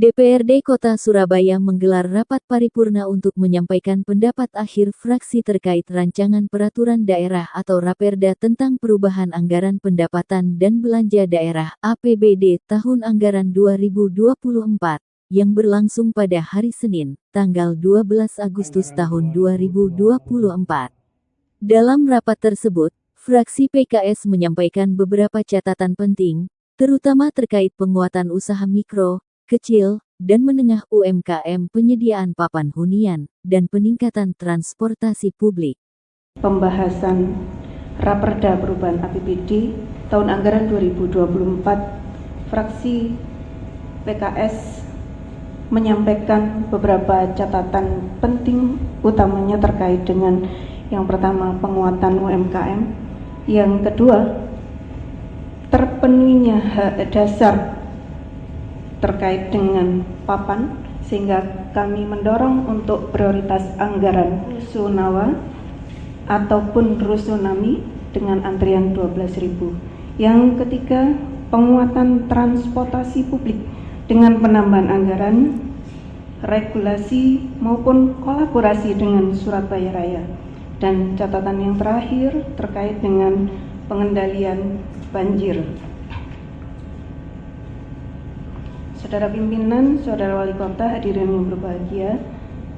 DPRD Kota Surabaya menggelar rapat paripurna untuk menyampaikan pendapat akhir fraksi terkait rancangan peraturan daerah atau Raperda tentang perubahan anggaran pendapatan dan belanja daerah (APBD) tahun anggaran 2024 yang berlangsung pada hari Senin, tanggal 12 Agustus tahun 2024. Dalam rapat tersebut, fraksi PKS menyampaikan beberapa catatan penting, terutama terkait penguatan usaha mikro, kecil, dan menengah UMKM, penyediaan papan hunian, dan peningkatan transportasi publik. Pembahasan Raperda perubahan APBD tahun anggaran 2024, fraksi PKS menyampaikan beberapa catatan penting, utamanya terkait dengan yang pertama penguatan UMKM, yang kedua terpenuhinya hak dasar terkait dengan papan, sehingga kami mendorong untuk prioritas anggaran rusunawa ataupun rusunami dengan antrian 12.000. Yang ketiga, penguatan transportasi publik dengan penambahan anggaran, regulasi maupun kolaborasi dengan Surabaya Raya. Dan catatan yang terakhir terkait dengan pengendalian banjir. Saudara pimpinan, saudara wali kota, hadirin yang berbahagia,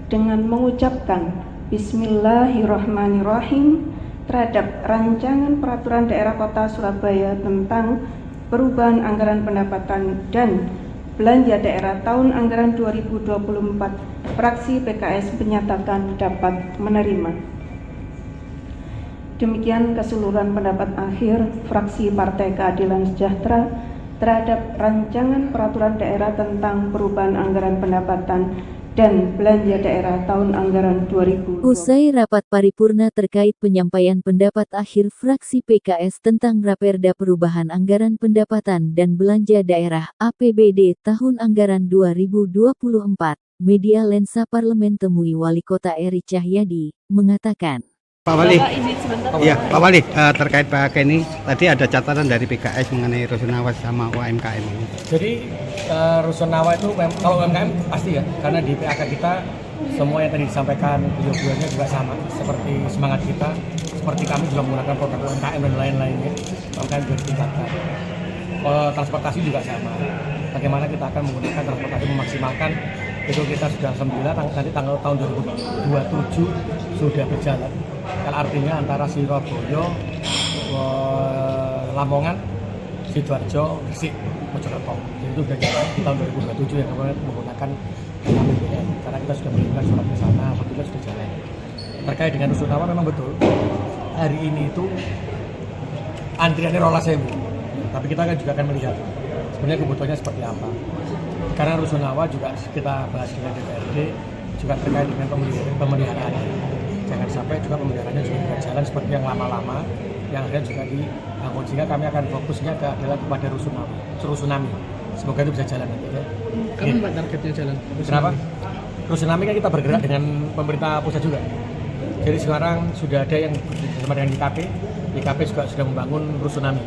dengan mengucapkan Bismillahirrahmanirrahim terhadap rancangan peraturan daerah Kota Surabaya tentang perubahan anggaran pendapatan dan belanja daerah tahun anggaran 2024, fraksi PKS menyatakan dapat menerima. Demikian keseluruhan pendapat akhir fraksi Partai Keadilan Sejahtera terhadap rancangan peraturan daerah tentang perubahan anggaran pendapatan dan belanja daerah tahun anggaran 2020. Usai rapat paripurna terkait penyampaian pendapat akhir fraksi PKS tentang Raperda perubahan anggaran pendapatan dan belanja daerah APBD tahun anggaran 2024, media Lensa Parlemen temui Wali Kota Eri Cahyadi, mengatakan, Pak Wali, ya Pak Wali, terkait Pak ini tadi ada catatan dari PKS mengenai rusunawa sama UMKM ini. Jadi rusunawa itu kalau UMKM pasti ya, karena di PAK kita semua yang tadi disampaikan beliau-beliaunya juga sama, seperti semangat kita, seperti kami juga menggunakan produk UMKM dan lain-lainnya, UMKM juga ditingkatkan. Transportasi juga sama, bagaimana kita akan menggunakan transportasi memaksimalkan itu. Kita sudah alhamdulillah nanti tanggal tahun 2027 sudah berjalan. Artinya antara Surabaya, Lamongan, Sidoarjo, Gresik, Mojokerto. Jadi itu sudah jalan di tahun 2027 yang kemudian menggunakan APBN. Karena kita sudah mengirimkan surat ke sana, alhamdulillah sudah jalan. Terkait dengan rusunawa memang betul. Hari ini itu antriannya rolas sewu. Tapi kita kan juga akan melihat sebenarnya kebutuhannya seperti apa. Karena rusunawa juga kita bahas dengan DPRD juga terkait dengan pemeliharaannya. Jangan sampai juga pemeliharaannya juga tidak jalan seperti yang lama-lama, yang akhirnya juga dibangun, sehingga kami akan fokusnya adalah kepada rusunami. Semoga itu bisa jalan nanti ya. Kapan Pak targetnya jalan? Kenapa? Rusunami kan kita bergerak dengan pemerintah pusat juga. Jadi sekarang sudah ada yang bersama dengan IKP juga sudah membangun rusunami.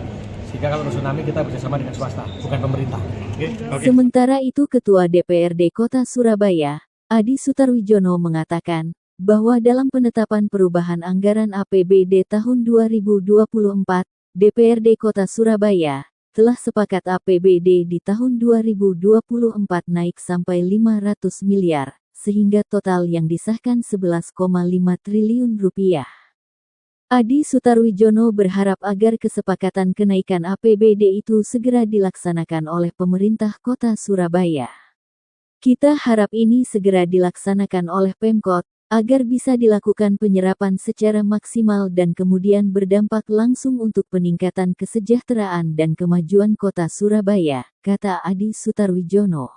Sehingga kalau rusunami kita bersama dengan swasta, bukan pemerintah. Okay. Sementara itu Ketua DPRD Kota Surabaya, Adi Sutarwijono mengatakan, bahwa dalam penetapan perubahan anggaran APBD tahun 2024, DPRD Kota Surabaya telah sepakat APBD di tahun 2024 naik sampai 500 miliar, sehingga total yang disahkan 11,5 triliun rupiah. Adi Sutarwijono berharap agar kesepakatan kenaikan APBD itu segera dilaksanakan oleh pemerintah Kota Surabaya. Kita harap ini segera dilaksanakan oleh Pemkot, agar bisa dilakukan penyerapan secara maksimal dan kemudian berdampak langsung untuk peningkatan kesejahteraan dan kemajuan Kota Surabaya, kata Adi Sutarwijono.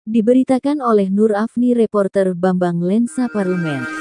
Diberitakan oleh Nur Afni, reporter Bambang Lensa Parlemen.